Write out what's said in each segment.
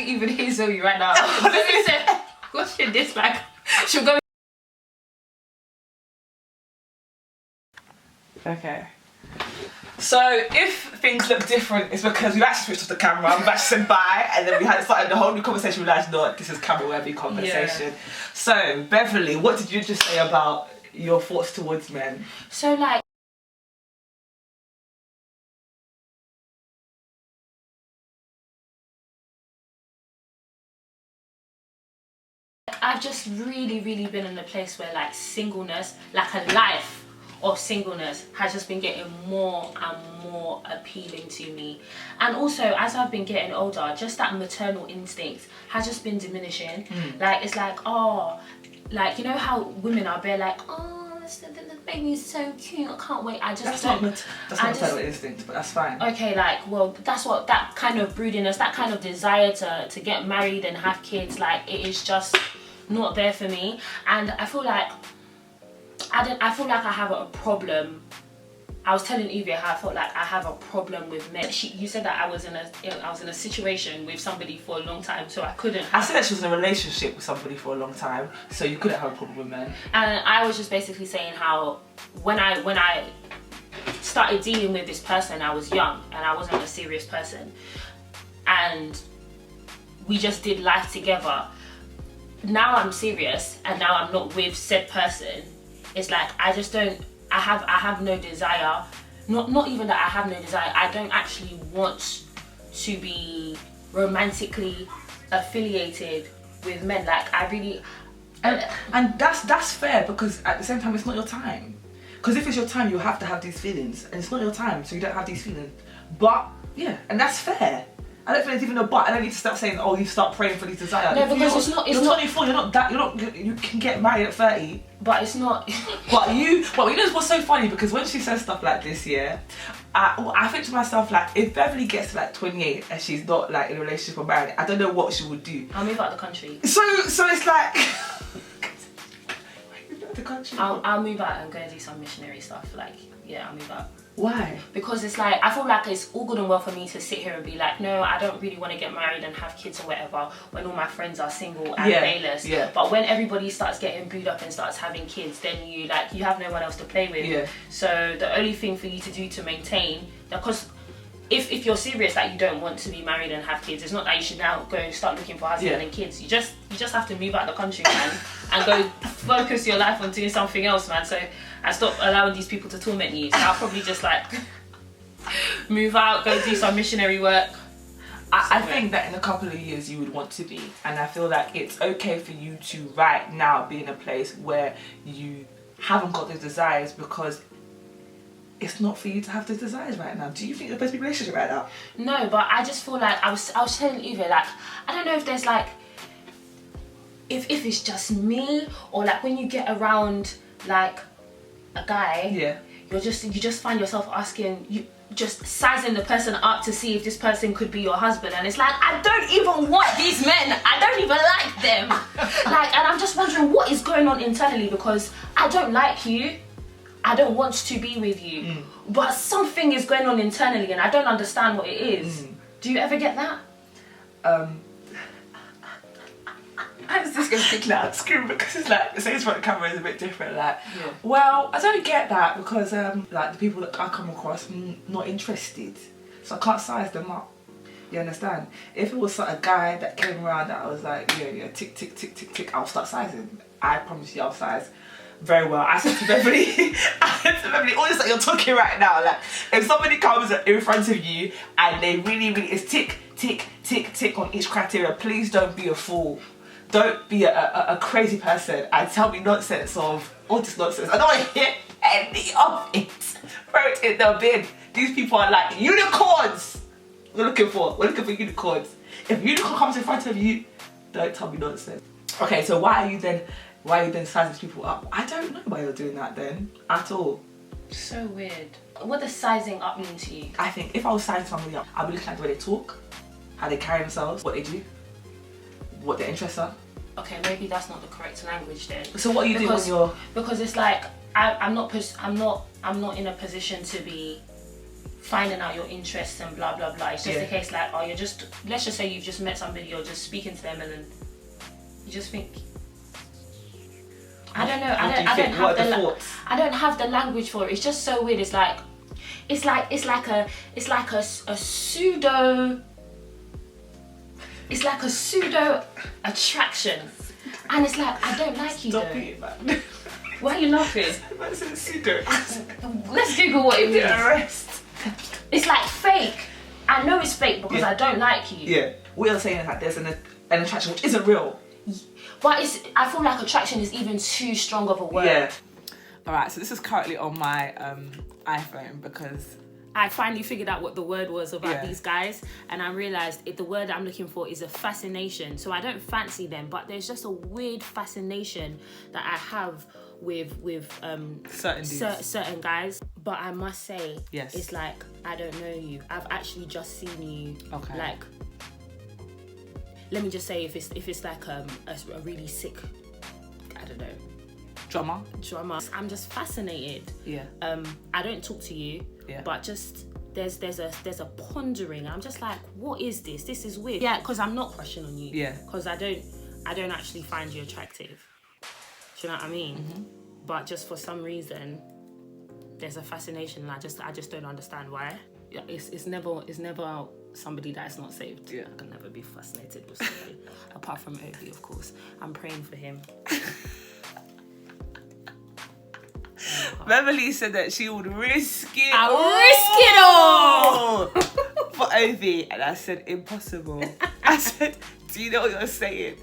can't even hear Zoe right now. Zoe said, what's your dislike? She'll go. Okay. So if things look different, it's because we've actually switched off the camera, we've actually said bye, and then we had started the whole new conversation. We realised, no, this is camera-worthy conversation. Yeah. So Beverly, what did you just say about your thoughts towards men? So like, I've just really been in a place where like singleness, like a life of singleness, has just been getting more and more appealing to me. And also, as I've been getting older, just that maternal instinct has just been diminishing. Like, it's like, oh, like, you know how women are bare like, oh, the baby's so cute, I can't wait. That's not maternal instinct, but that's fine. Okay, like, well, that's what, that kind of broodiness, that kind of desire to get married and have kids, like, it is just not there for me. And I feel like I feel like I have a problem. I was telling Uvie how I felt like I have a problem with men. You said that I was in a situation with somebody for a long time, so I couldn't. I said that she was in a relationship with somebody for a long time, so you couldn't have a problem with men. And I was just basically saying how when I started dealing with this person, I was young and I wasn't a serious person, and we just did life together. Now I'm serious and now I'm not with said person. It's like I just don't. I have no desire. Not even that I have no desire. I don't actually want to be romantically affiliated with men. Like I really. And that's fair, because at the same time it's not your time. Because if it's your time, you have to have these feelings, and it's not your time, so you don't have these feelings. But yeah, and that's fair. I don't think it's even a but. I don't need to start saying, oh, you start praying for these desires. No, because you're 24, you can get married at 30. But it's not. But you know what's so funny? Because when she says stuff like this, yeah, I think to myself, like, if Beverly gets to like 28 and she's not like in a relationship or married, I don't know what she would do. I'll move out the country. So it's like, the country. I'll move out and go and do some missionary stuff. Like, yeah, I'll move out. Why? Because it's like, I feel like it's all good and well for me to sit here and be like, no, I don't really want to get married and have kids or whatever, when all my friends are single and bayless. Yeah. But when everybody starts getting booed up and starts having kids, then you have no one else to play with. Yeah. So the only thing for you to do to maintain, because if you're serious, like, you don't want to be married and have kids, it's not that you should now go and start looking for husband and kids. You just have to move out of the country, man, and go focus your life on doing something else, man. So I stop allowing these people to torment you. So I'll probably just like move out, go do some missionary work. I think that in a couple of years you would want to be, and I feel like it's okay for you to right now be in a place where you haven't got those desires, because it's not for you to have those desires right now. Do you think you're supposed to be in a relationship right now? No, but I just feel like I was telling Uvie, like, I don't know if there's like, if it's just me, or like when you get around like a guy, you just find yourself asking, you just sizing the person up to see if this person could be your husband, and it's like, I don't even want these men, I don't even like them. Like, and I'm just wondering what is going on internally, because I don't like you, I don't want to be with you, but something is going on internally and I don't understand what it is. Do you ever get that? I was just going to think loud scream, because it's like, saying front camera is a bit different. Like, well, I don't get that, because like the people that I come across, not interested, so I can't size them up. You understand? If it was a guy that came around that I was like, yeah, tick, tick, tick, tick, tick, I'll start sizing. I promise you, I'll size very well. I said to Beverly, all this that you're talking right now, like, if somebody comes in front of you and they really is tick, tick, tick, tick on each criteria, please don't be a fool. Don't be a crazy person and tell me nonsense of all this nonsense. I don't want to hear any of it. Throw it in the bin. These people are like unicorns. We're looking for unicorns. If a unicorn comes in front of you, don't tell me nonsense. Okay, so why are you then sizing people up? I don't know why you're doing that then, at all. So weird. What does sizing up mean to you? I think if I was sizing somebody up, I'd be looking at the way they talk, how they carry themselves, what they do, what their interests are. Okay, maybe that's not the correct language then. So what do you do when you're... Because it's like, I'm not in a position to be finding out your interests and blah blah blah. It's just a case like, oh, you're just, let's just say you've just met somebody, you're just speaking to them, and then you just think, I don't know, I don't have the language for it. It's just so weird. It's like a pseudo attraction, and it's like, I don't like you. Stop it, man. Why are you laughing? Pseudo. Let's Google what it means. It's like fake. I know it's fake because I don't like you. Yeah. What you're saying is that there's an attraction which isn't real. But I feel like attraction is even too strong of a word. Yeah. Alright, so this is currently on my iPhone because I finally figured out what the word was about these guys, and I realised the word I'm looking for is a fascination. So I don't fancy them, but there's just a weird fascination that I have with certain guys. But I must say, it's like, I don't know you. I've actually just seen you. Okay. Like, let me just say, if it's like a really sick, I don't know, drama, I'm just fascinated. Yeah. I don't talk to you. Yeah. But just there's a pondering. I'm just like, what is this? This is weird. Yeah, because I'm not crushing on you. Yeah. Because I don't actually find you attractive. Do you know what I mean? Mm-hmm. But just for some reason, there's a fascination, and I just don't understand why. Yeah, it's never somebody that's not saved. Yeah. I can never be fascinated with somebody apart from Uvie, of course. I'm praying for him. Beverley said that she would risk it. I'll risk it all for Uvie, and I said impossible. I said, do you know what you're saying?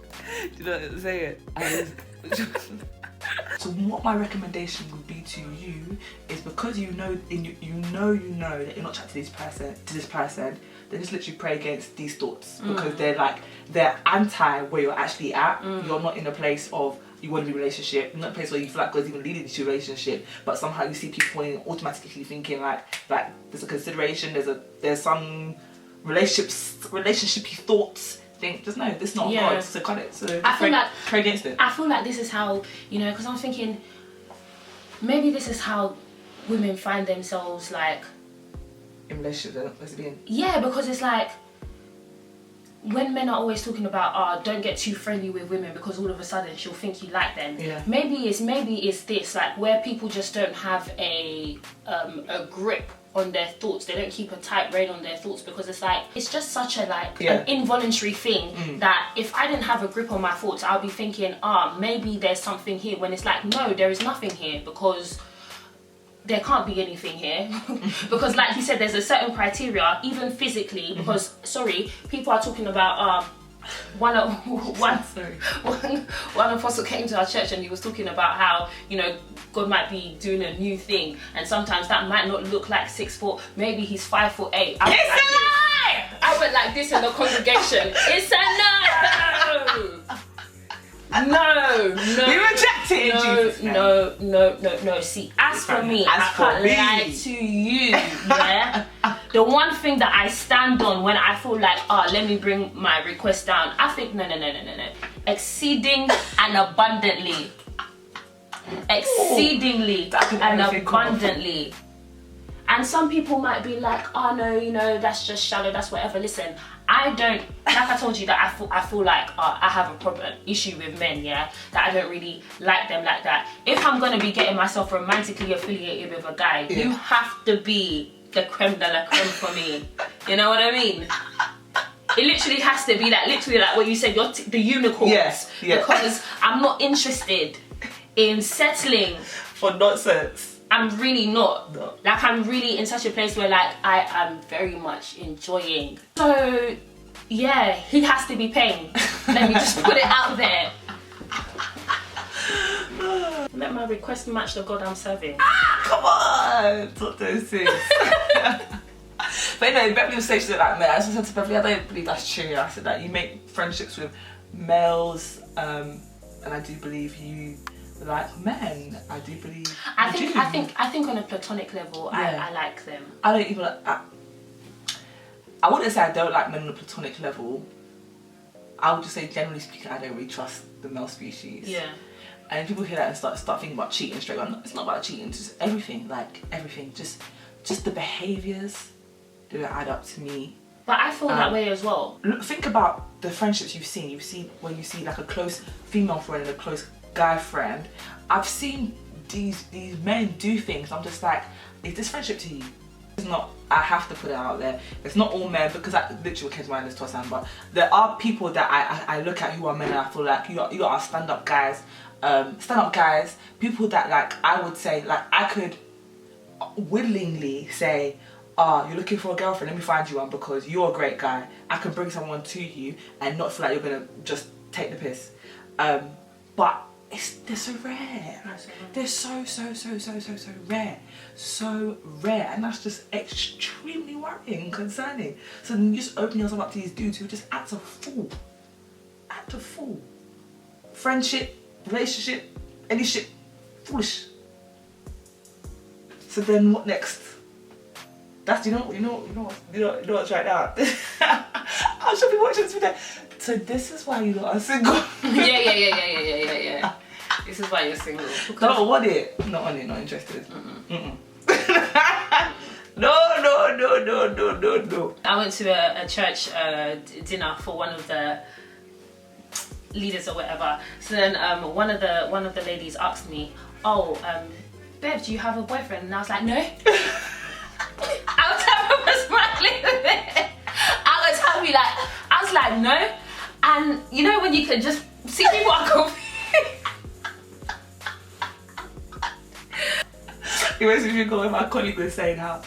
So what my recommendation would be to you is, because you know that you're not attracted to this person, then just literally pray against these thoughts, because they're anti where you're actually at. You're not in a place of you want to be in a relationship, you're not in a place where you feel like God's even leading you to a relationship, but somehow you see people automatically thinking like there's a consideration, there's some relationshipy thoughts. Think, just no, this is not God, so cut it. So pray against it. I feel like this is how, because I'm thinking, maybe this is how women find themselves like in relationships, lesbian. Yeah, because it's like, when men are always talking about, don't get too friendly with women because all of a sudden she'll think you like them. Yeah. Maybe it's this, like, where people just don't have a grip on their thoughts. They don't keep a tight rein on their thoughts, because it's like, it's just such a an involuntary thing that if I didn't have a grip on my thoughts, I'll be thinking, maybe there's something here, when it's like, no, there is nothing here, because there can't be anything here. Because like you said, there's a certain criteria, even physically, because people are talking about one apostle came to our church and he was talking about how, God might be doing a new thing, and sometimes that might not look like 6 foot, maybe he's 5'8". It's a lie! I went like this in the congregation. It's a no! No. You reject it in Jesus' name. No. See, as for me, I can't lie to you, yeah? The one thing that I stand on when I feel like, let me bring my request down, I think, no. Exceeding and abundantly. Exceedingly and abundantly. And some people might be like, no, that's just shallow, that's whatever. Listen, I don't, like I told you, that I feel like I have a issue with men, yeah, that I don't really like them like that. If I'm going to be getting myself romantically affiliated with a guy, you have to be the creme de la creme for me. You know what I mean? It literally has to be like what you said, you're the unicorns. Yes, yeah. Because I'm not interested in settling for nonsense. I'm really not. No. Like, I'm really in such a place where, like, I am very much enjoying. So, yeah, he has to be paying. Let me just put it out there. Let my request match the God I'm serving. Come on! Talk those things. But anyway, Beverley was saying, she's like, man, I said to Beverley, I don't believe that's true. I said that you make friendships with males, and I do believe you like men. I do believe. I think on a platonic level, I like them. I don't even. I wouldn't say I don't like men on a platonic level. I would just say, generally speaking, I don't really trust the male species. Yeah. And people hear that and start thinking about cheating straight away. It's not about cheating. It's just everything. Like everything. Just just the behaviours don't add up to me. But I feel that way as well. Think about the friendships you've seen. When you see like a close female friend and a close guy friend. I've seen these men do things. I'm just like, is this friendship to you? It's not. I have to put it out there. It's not all men, because I literally came to mind this time. But there are people that I look at who are men and I feel like you are stand-up guys. People that like I would say like I could willingly say, you're looking for a girlfriend, let me find you one because you're a great guy. I can bring someone to you and not feel like you're gonna just take the piss. But they're so rare. They're so rare. So rare. And that's just extremely worrying and concerning. So then you just open yourself up to these dudes who just act a fool. Act a fool. Friendship, relationship, any shit, foolish. So then what next? That's you know what's right now. I should be watching this video. So this is why you lot are single. Yeah. This is why you're single. Don't want it. Not on it. Not interested. No. I went to a church dinner for one of the leaders or whatever. So then one of the ladies asked me, Bev, do you have a boyfriend? And I was like, no. I was smiling with it. I was like, no. And you know when you can just see people are confused. It makes me think of my colleague was saying how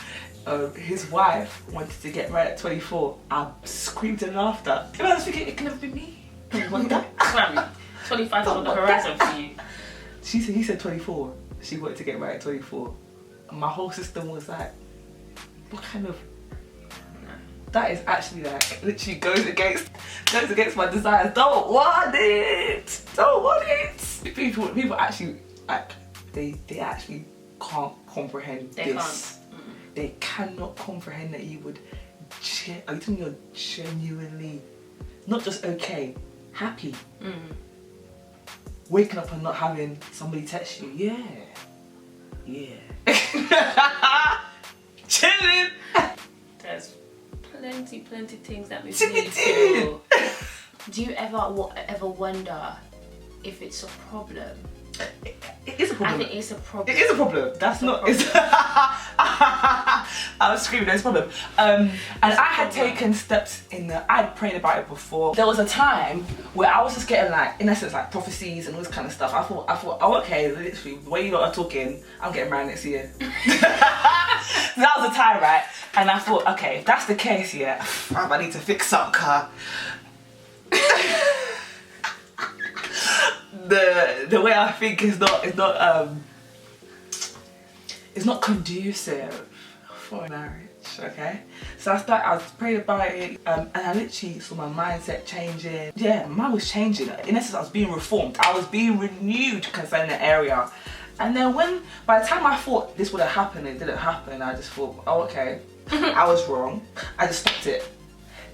his wife wanted to get married at 24. I screamed in laughter. And I was thinking, it can never be me. 25 is on the horizon for you. He said 24. She wanted to get married at 24. And my whole system was like, what kind of... That is actually like, literally goes against my desires. Don't want it! Don't want it! People actually, like, they actually can't comprehend this. They cannot comprehend that you would, are you telling me you're genuinely, not just okay, happy? Waking up and not having somebody text you, yeah. Chilling. There's plenty things that make me feel. Do you ever wonder if it's a problem? It is a problem. I think it's a problem. It is a problem. That's not. I was screaming. It's a problem. And I had taken steps in the. I'd prayed about it before. There was a time where I was just getting like, in essence, like prophecies and all this kind of stuff. I thought, oh okay, literally, the way you lot are talking, I'm getting married next year. So that was the time, right? And I thought, okay, if that's the case, yeah, I need to fix up, car. The way I think is not conducive for marriage, okay? So I was praying about it, and I literally saw my mindset changing. Yeah, mine was changing. In essence, I was being reformed. I was being renewed concerning the area. And then by the time I thought this would have happened, it didn't happen. I just thought, oh okay, I was wrong. I just stopped it.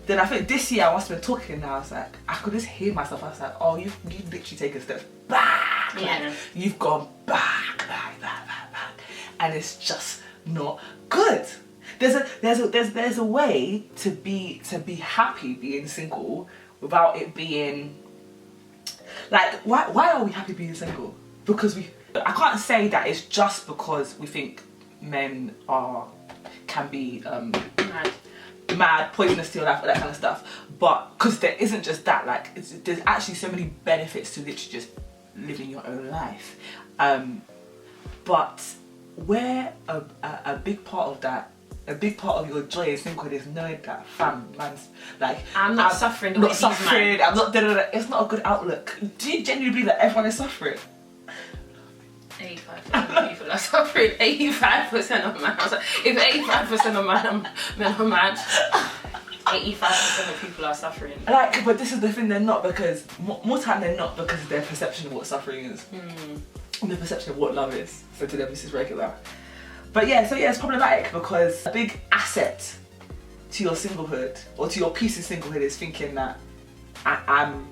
Then I think this year I must have been talking and I was like, I could just hear myself. I was like, oh, you've literally taken steps back. Yeah. Like, you've gone back. And it's just not good. There's a way to be happy being single without it being like, why are we happy being single? Because I can't say that it's just because we think men can be mad, poisonous to your life, that kind of stuff. But because there isn't just that, like there's actually so many benefits to literally just living your own life. But where a big part of that, a big part of your joy in singlehood is knowing that man's like, I'm not suffering. I'm not suffering. I'm not. It's not a good outlook. Do you genuinely believe that everyone is suffering? 85% of people are suffering. 85% of men. If 85% of men are mad, 85% of people are suffering. Like, but this is the thing, they're not, because more time they're not, because of their perception of what suffering is. And the perception of what love is. So to them this is regular. But yeah, so yeah, it's problematic because a big asset to your singlehood or to your peace in singlehood is thinking that I'm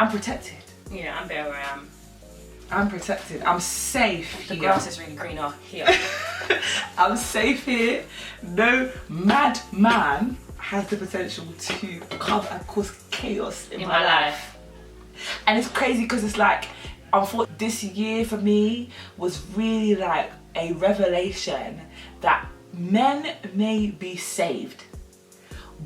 protected. Yeah, I'm there where I am. I'm protected. I'm safe here. The grass is really greener here. I'm safe here. No mad man has the potential to come and cause chaos in my life. And it's crazy because it's like, I thought this year for me was really like a revelation that men may be saved,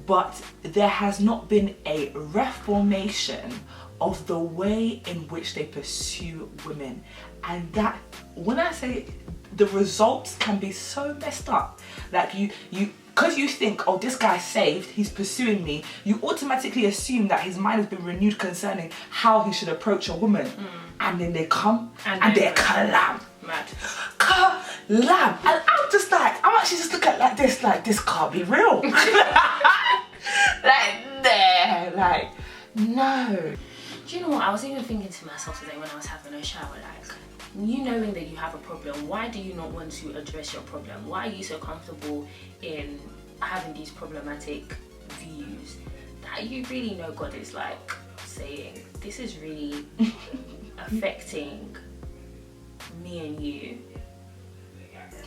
but there has not been a reformation of the way in which they pursue women. And that, when I say the results can be so messed up, like you because you think, oh, this guy's saved, he's pursuing me, you automatically assume that his mind has been renewed concerning how he should approach a woman. And then they come and they're kalam. Mad. Kalam. And I'm just like, I'm actually just looking at this like, this can't be real. Like, no. Do you know what? I was even thinking to myself today when I was having a shower, like, you knowing that you have a problem, why do you not want to address your problem? Why are you so comfortable in having these problematic views that you really know God is like saying, this is really affecting me and you?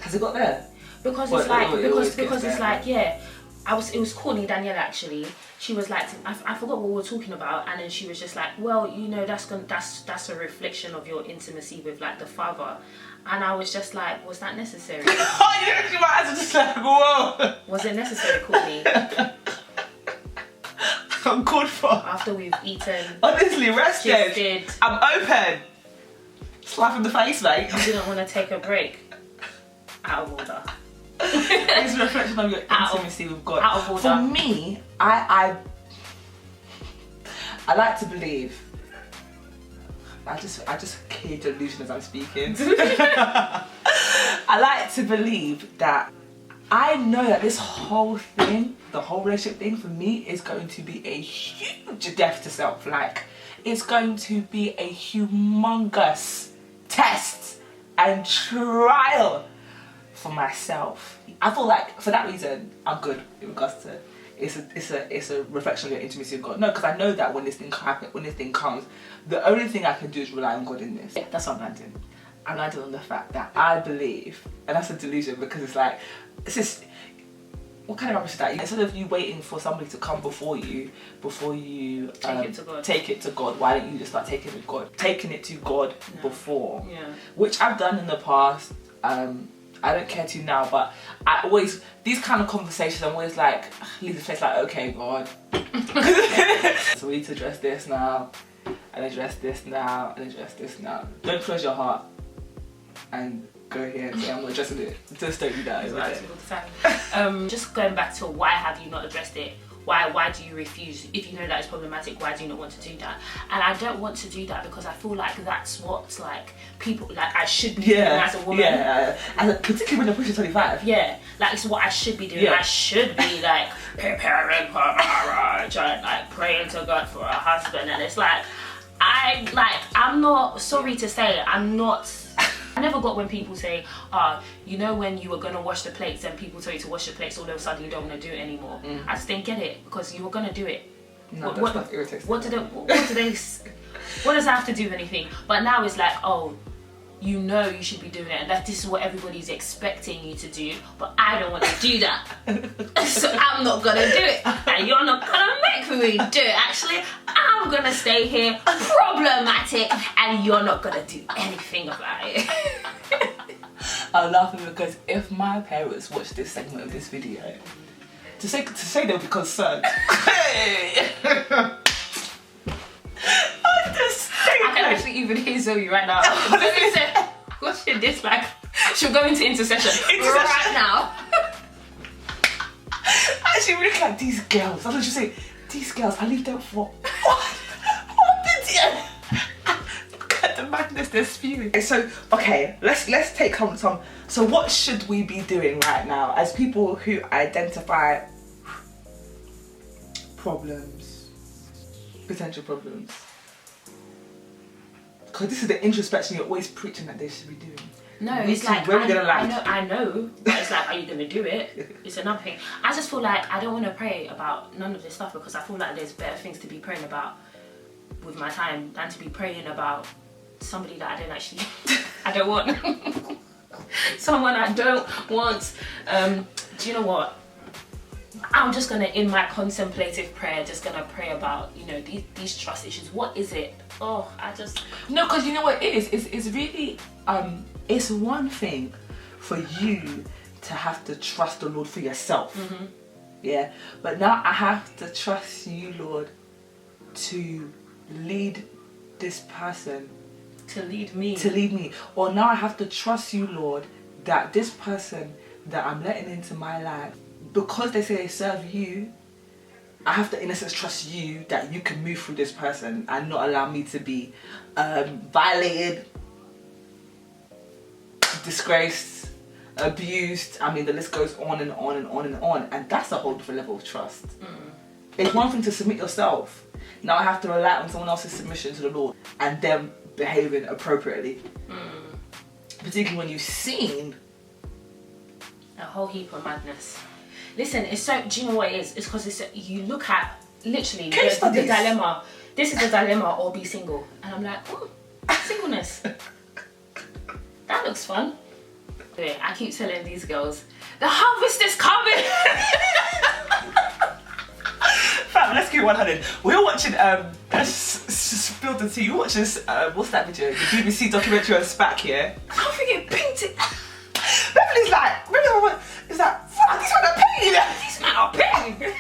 Has it got there? Because it's like, because it's like, yeah. It was Courtney Danielle actually. She was like, I forgot what we were talking about, and then she was just like, well, you know, that's a reflection of your intimacy with like the Father, and I was just like, was that necessary? Oh, you actually might have to just like, whoa. Was it necessary, Courtney? I'm called for. After we've eaten, honestly, rested. I'm open. Slap in the face, mate. You didn't want to take a break. Out of order. It's a reflection of your intimacy with God. Out of order. For me, I like to believe. I just create delusion as I'm speaking. I like to believe that I know that this whole thing, the whole relationship thing, for me is going to be a huge death to self. Like, it's going to be a humongous test and trial for myself. I feel like for that reason I'm good in regards to it's a reflection of your intimacy with God. No, because I know that when this thing comes, the only thing I can do is rely on God in this. Yeah, that's what I'm landing. I'm landing on the fact that I believe, and that's a delusion because it's like, it's just, what kind of rubbish is that? Instead of you waiting for somebody to come before you take it to God, why don't you just start taking it to God before? Yeah. Which I've done in the past. I don't care to now, but I always, these kind of conversations, I'm always like, leave the place like, okay, God. So we need to address this now, and address this now, and address this now. Don't close your heart and go here and say, I'm not addressing it. Just don't do that. Just going back to why have you not addressed it? Why do you refuse? If you know that it's problematic, why do you not want to do that? And I don't want to do that because I feel like that's what like people, like I should be doing as a woman. Yeah, particularly when you're pushing 25. Yeah, like it's what I should be doing. Yeah. I should be like preparing for marriage and like praying to God for a husband. And it's like, I'm not, sorry to say, I never got when people say, you know when you were going to wash the plates and people tell you to wash the plates, all of a sudden you don't want to do it anymore. I just didn't get it because you were going to do it. No, what does that have to do with anything? But now it's like, oh, you know you should be doing it and that this is what everybody's expecting you to do, but I don't want to do that. So I'm not going to do it. And you're not going to make me do it. Actually, I'm going to stay here problematic and you're not going to do anything about it. I'm laughing because if my parents watch this segment of this video, to say they'll be concerned. I can actually even hear Zoe right now. Zoe said, watching this, like, she'll go into intercession right now. Actually, look at these girls. I was just say, these girls, I leave them for what video? Look at the madness they're spewing. So, okay, let's take some. So, what should we be doing right now as people who identify problems, potential problems? Because this is the introspection you're always preaching that they should be doing. No, it's like, where are we gonna land? I know, but it's like, are you gonna do it? It's another thing. I just feel like I don't want to pray about none of this stuff because I feel like there's better things to be praying about with my time than to be praying about somebody that I don't actually, I don't want. Someone I don't want. Do you know what? I'm just gonna, in my contemplative prayer, just gonna pray about, you know, these trust issues. What is it? Oh, I just... No, because you know what it is? It's really, it's one thing for you to have to trust the Lord for yourself. Mm-hmm. Yeah, but now I have to trust you, Lord, to lead this person. To lead me. To lead me. Or now I have to trust you, Lord, that this person that I'm letting into my life, because they say they serve you, I have to, in essence, trust you that you can move through this person and not allow me to be violated, disgraced, abused. I mean, the list goes on and on and on and on. And that's a whole different level of trust. It's one thing to submit yourself. Now I have to rely on someone else's submission to the Lord and them behaving appropriately. Particularly when you've seen a whole heap of madness. Listen, it's so, do you know what it is? It's because you look at literally the dilemma. This is the dilemma, or be single. And I'm like, oh, singleness. That looks fun. I keep telling these girls, the harvest is coming. Fam, let's get 100. We were watching, let's spill the tea. You watch this, what's that video? The BBC documentary on SPAC, yeah? I'm thinking, painting. Beverly's like, it's like, fuck, these men are painting. These men are painting.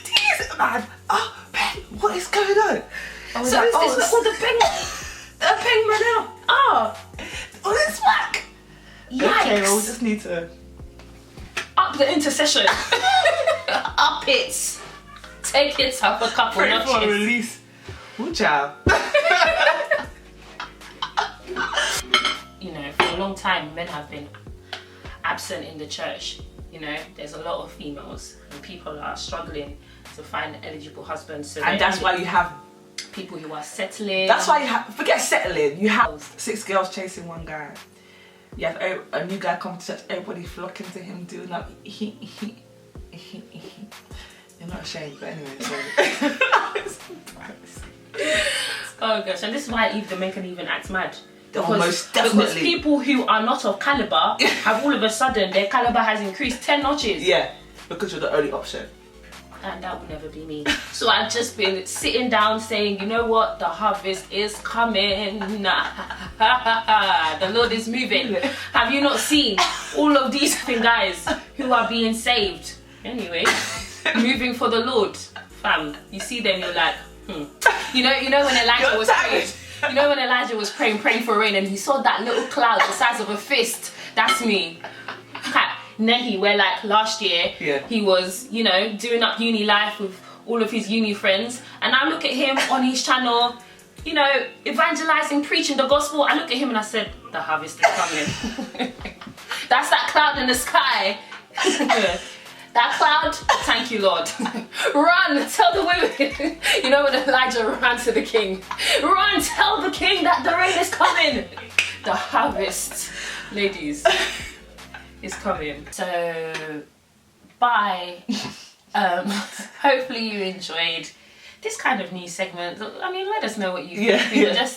These man are painting. What is going on? So like, is this all the pain right now? Oh, this SPAC. Yikes. Okay, well, we just need to up the intercession. Up it. Take it up a couple pray notches. for a release. Good job. You know, for a long time, men have been absent in the church. You know, there's a lot of females and people are struggling to find eligible husbands. So and that's why you have people who are settling. That's why you have, forget settling, you have 6 girls chasing one guy. You have a new guy come to church, everybody flocking to him, doing like, You're not ashamed, but anyway, sorry. It's embarrassing. Oh gosh, and this is why the men can even act mad. Most definitely. Because people who are not of caliber have all of a sudden, their caliber has increased 10 notches. Yeah, because you're the only option. And that would never be me. So I've just been sitting down saying, you know what, the harvest is coming. The Lord is moving. Have you not seen all of these guys who are being saved? Anyway, moving for the Lord. Fam, you see them, you're like, You know when Elijah was praying? You know when Elijah was praying for rain and he saw that little cloud the size of a fist? That's me. Nehi, where like last year he was, you know, doing up uni life with all of his uni friends, and I look at him on his channel, you know, evangelizing, preaching the gospel. I look at him and I said, the harvest is coming. That's that cloud in the sky. That cloud, thank you, Lord. Run, tell the women. You know when Elijah ran to the king. Run, tell the king that the rain is coming. The harvest, ladies, is coming. So, bye. Hopefully you enjoyed this kind of new segment. I mean, let us know what you think. We were just